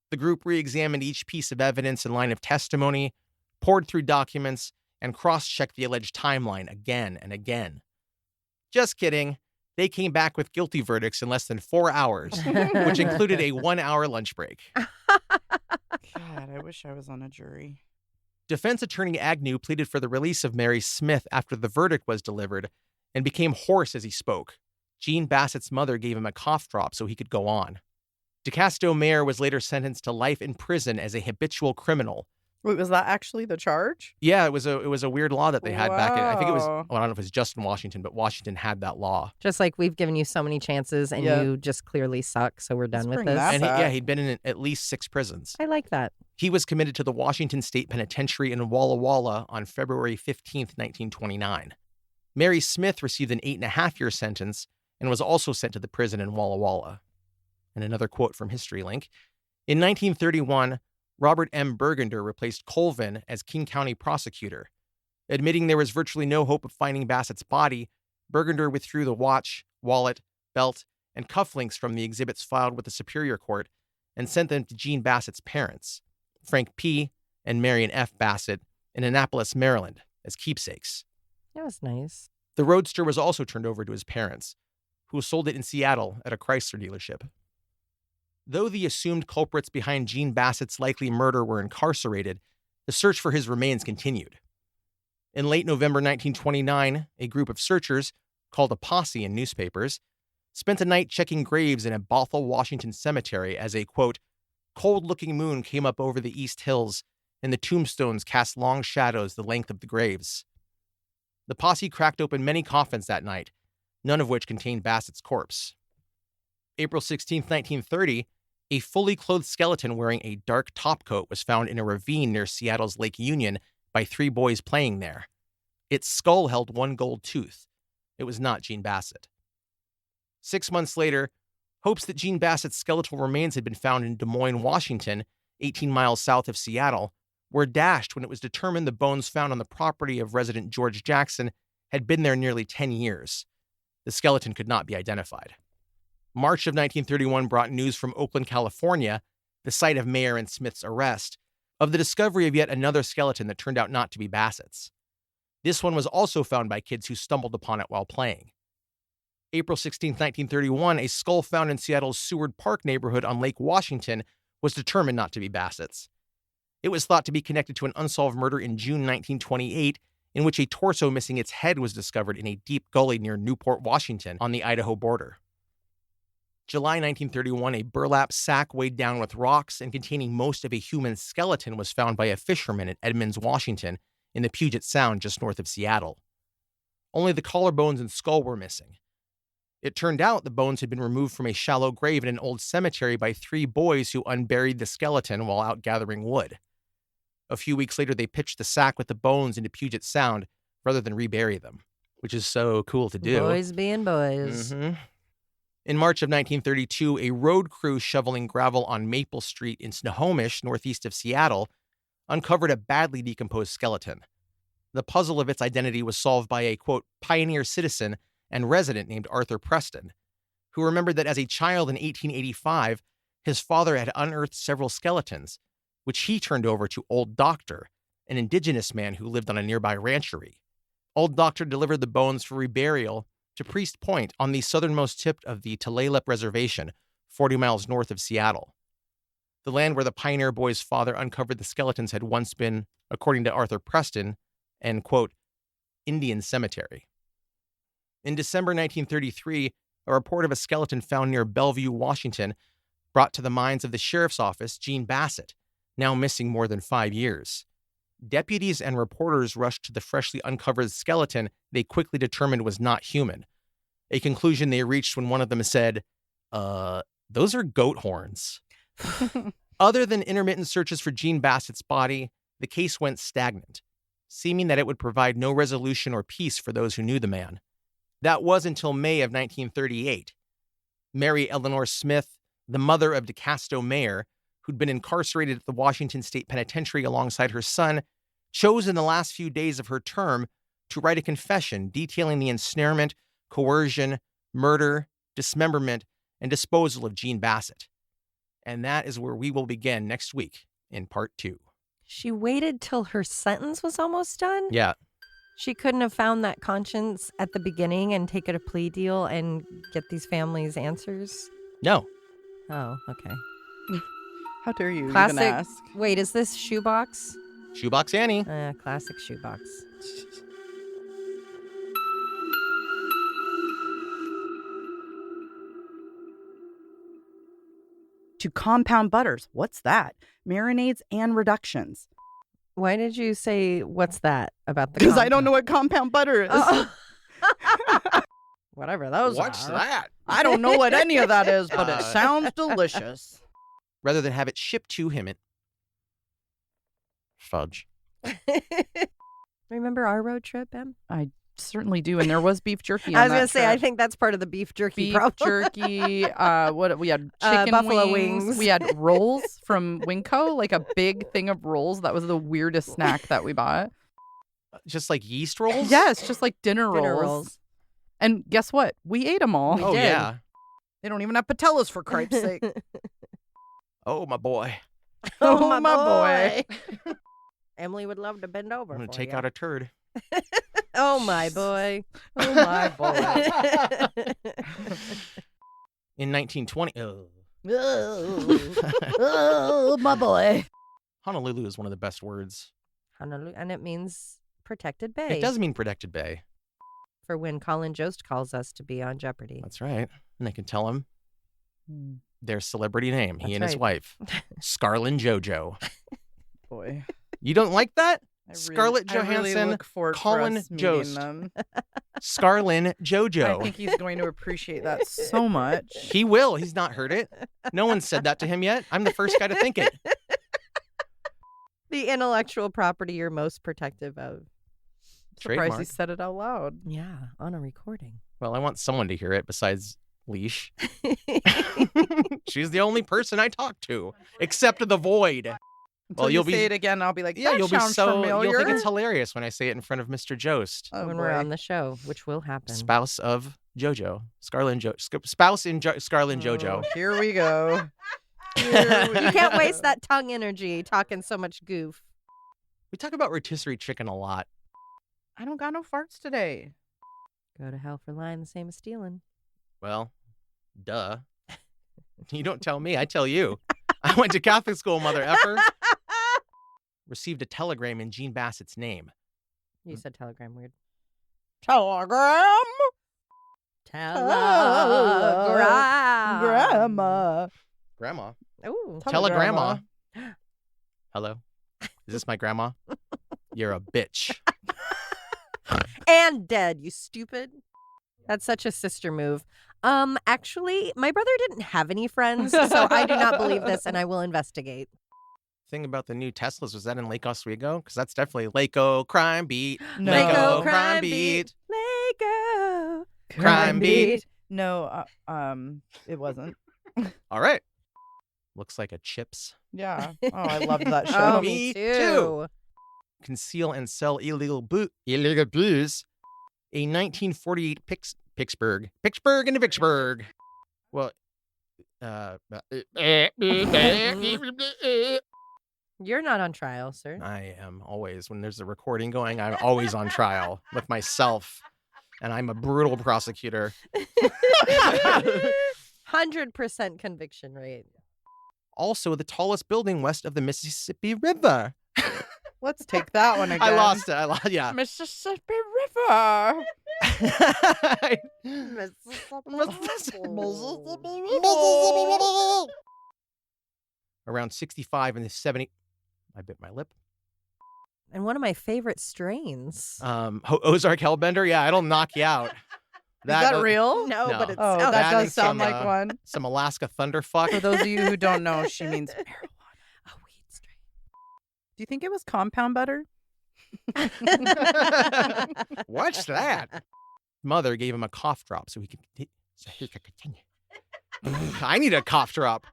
The group re-examined each piece of evidence and line of testimony, poured through documents, and cross-checked the alleged timeline again and again. Just kidding. They came back with guilty verdicts in less than 4 hours, which included a 1-hour lunch break. God, I wish I was on a jury. Defense attorney Agnew pleaded for the release of Mary Smith after the verdict was delivered and became hoarse as he spoke. Jean Bassett's mother gave him a cough drop so he could go on. DeCastro Mayer was later sentenced to life in prison as a habitual criminal. Wait, was that actually the charge? Yeah, it was a weird law that they had back in, I think it was, Wow. well, I don't know if it was just in Washington, but Washington had that law. Just like we've given you so many chances and Yeah. you just clearly suck, so we're done Let's with bring this. that And back. he'd been in at least 6 prisons. I like that. He was committed to the Washington State Penitentiary in Walla Walla on February 15th, 1929. Mary Smith received an 8.5-year sentence and was also sent to the prison in Walla Walla. And another quote from History Link. In 1931, Robert M. Burgunder replaced Colvin as King County prosecutor. Admitting there was virtually no hope of finding Bassett's body, Burgunder withdrew the watch, wallet, belt, and cufflinks from the exhibits filed with the Superior Court and sent them to Jean Bassett's parents, Frank P. and Marion F. Bassett, in Annapolis, Maryland, as keepsakes. That was nice. The Roadster was also turned over to his parents, who sold it in Seattle at a Chrysler dealership. Though the assumed culprits behind Jean Bassett's likely murder were incarcerated, the search for his remains continued. In late November 1929, a group of searchers, called a posse in newspapers, spent a night checking graves in a Bothell, Washington cemetery as a, quote, cold-looking moon came up over the east hills, and the tombstones cast long shadows the length of the graves. The posse cracked open many coffins that night, none of which contained Bassett's corpse. April 16, 1930, a fully clothed skeleton wearing a dark topcoat was found in a ravine near Seattle's Lake Union by 3 boys playing there. Its skull held 1 gold tooth. It was not Jean Bassett. 6 months later, hopes that Jean Bassett's skeletal remains had been found in Des Moines, Washington, 18 miles south of Seattle, were dashed when it was determined the bones found on the property of resident George Jackson had been there nearly 10 years. The skeleton could not be identified. March of 1931 brought news from Oakland, California, the site of Mayer and Smith's arrest, of the discovery of yet another skeleton that turned out not to be Bassett's. This one was also found by kids who stumbled upon it while playing. April 16, 1931, a skull found in Seattle's Seward Park neighborhood on Lake Washington was determined not to be Bassett's. It was thought to be connected to an unsolved murder in June 1928, in which a torso missing its head was discovered in a deep gully near Newport, Washington, on the Idaho border. July 1931, a burlap sack weighed down with rocks and containing most of a human skeleton was found by a fisherman at Edmonds, Washington, in the Puget Sound just north of Seattle. Only the collarbones and skull were missing. It turned out the bones had been removed from a shallow grave in an old cemetery by 3 boys who unburied the skeleton while out gathering wood. A few weeks later, they pitched the sack with the bones into Puget Sound rather than rebury them, which is so cool to do. Boys being boys. Mm-hmm. In March of 1932, a road crew shoveling gravel on Maple Street in Snohomish, northeast of Seattle, uncovered a badly decomposed skeleton. The puzzle of its identity was solved by a, quote, pioneer citizen and resident named Arthur Preston, who remembered that as a child in 1885, his father had unearthed several skeletons, which he turned over to Old Doctor, an indigenous man who lived on a nearby ranchery. Old Doctor delivered the bones for reburial to Priest Point on the southernmost tip of the Tulalip Reservation, 40 miles north of Seattle. The land where the Pioneer Boys' father uncovered the skeletons had once been, according to Arthur Preston, an, quote, Indian cemetery. In December 1933, a report of a skeleton found near Bellevue, Washington, brought to the minds of the sheriff's office Jean Bassett, now missing more than 5 years. Deputies and reporters rushed to the freshly uncovered skeleton they quickly determined was not human, a conclusion they reached when one of them said, those are goat horns. Other than intermittent searches for Jean Bassett's body, the case went stagnant, seeming that it would provide no resolution or peace for those who knew the man. That was until May of 1938. Mary Eleanor Smith, the mother of DeCasto Mayer, who'd been incarcerated at the Washington State Penitentiary alongside her son, chose in the last few days of her term to write a confession detailing the ensnarement, coercion, murder, dismemberment, and disposal of Jean Bassett. And that is where we will begin next week in part 2. She waited till her sentence was almost done? Yeah. She couldn't have found that conscience at the beginning and taken a plea deal and get these families answers? No. Oh, okay. How dare you Classic. even ask? Wait, is this Shoebox? Shoebox Annie. Classic Shoebox. To compound butters. What's that? Marinades and reductions. Why did you say, what's that about the Because I don't know what compound butter is. Oh. Whatever those What's are. that? I don't know what any of that is, but it sounds delicious. Rather than have it shipped to him at fudge. Remember our road trip, Em? I certainly do, and there was beef jerky. I on was going that to say, I trip. think that's part of the beef jerky Beef problem. jerky. What we had chicken buffalo wings. We had rolls from Winco, like a big thing of rolls. That was the weirdest snack that we bought. Just like yeast rolls? Yes, just like dinner Dinner rolls. rolls. And guess what? We ate them all. We Oh, did. yeah. They don't even have patellas, for cripe's sake. Oh, my boy. Oh, my boy. Emily would love to bend over I'm going for to take you. out a turd. Oh, my boy. Oh, my boy. In 1920, Oh, my boy. Honolulu is one of the best words. Honolulu, and it means protected bay. It does mean protected bay. For when Colin Jost calls us to be on Jeopardy. That's right. And I can tell him Hmm, their celebrity name, he That's and his right. wife, Scarlett JoJo. Boy. You don't like that? I Scarlett I really Johansson, look forward Colin for us meeting Jost. them. Scarlett JoJo. I think he's going to appreciate that so much. He will. He's not heard it. No one said that to him yet. I'm the first guy to think it. The intellectual property you're most protective of. Surprised he Trademark. said it out loud. Yeah, on a recording. Well, I want someone to hear it besides Leash. She's the only person I talk to, except the void. Until you'll you be- say it again, I'll be like, Yeah, that you'll be sounds so familiar. you'll think it's hilarious when I say it in front of Mr. Jost, Oh, when boy. we're on the show, which will happen. spouse of JoJo, spouse in Scarlett JoJo. Oh, here we go. You can't waste that tongue energy talking so much goof. We talk about rotisserie chicken a lot. I don't got no farts today. Go to hell for lying the same as stealing. Well, duh. You don't tell me, I tell you. I went to Catholic school, mother effer. Received a telegram in Jean Bassett's name. You said telegram weird. Telegram. Telegram. Grandma. Grandma. Ooh. Telegrandma. Hello? Is this my grandma? You're a bitch. and dead, you stupid. That's such a sister move. Actually, my brother didn't have any friends, so I do not believe this, and I will investigate. Thing about the new Teslas, was that in Lake Oswego? Because that's definitely Lake-O crime beat. No. Lake-O crime beat. Lego Crime beat. No, it wasn't. All right. Looks like a Chips. Yeah. Oh, I loved that show. Oh, Me me too. too. Conceal and sell illegal booze. A 1948 Pittsburgh into Vicksburg. Well, You're not on trial, sir. I am always, when there's a recording going, I'm always on trial with myself, and I'm a brutal prosecutor. 100% conviction rate. Also, the tallest building west of the Mississippi River. Let's take that one again. I lost it. Yeah. Mississippi River. Around 65 in the 70. I bit my lip. And one of my favorite strains. Ozark Hellbender. Yeah, it'll knock you out. Is that real? No, No. but it's Oh, That that and does sound some, like one. Some Alaska Thunderfuck. For those of you who don't know, she means marijuana. a weed strain. Do you think it was compound butter? What's that? Mother gave him a cough drop so he could continue. I need a cough drop.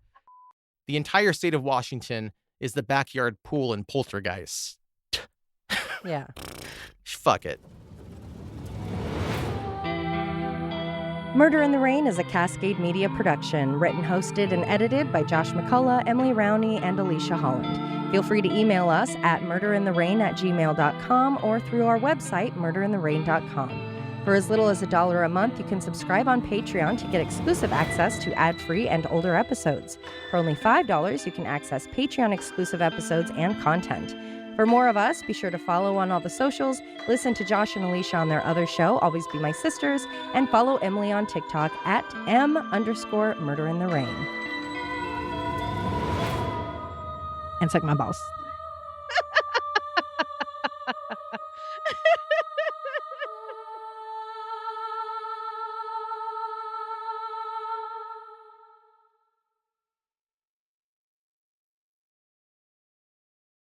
The entire state of Washington is the backyard pool in Poltergeist. Yeah. Fuck it. Murder in the Rain is a Cascade Media production, written, hosted, and edited by Josh McCullough, Emily Rowney, and Alicia Holland. Feel free to email us at murderintherain@gmail.com or through our website, murderintherain.com. For as little as $1 a month, you can subscribe on Patreon to get exclusive access to ad-free and older episodes. For only $5, you can access Patreon-exclusive episodes and content. For more of us, be sure to follow on all the socials, listen to Josh and Alicia on their other show, Always Be My Sisters, and follow Emily on TikTok at @M_murderintherain. And suck my balls.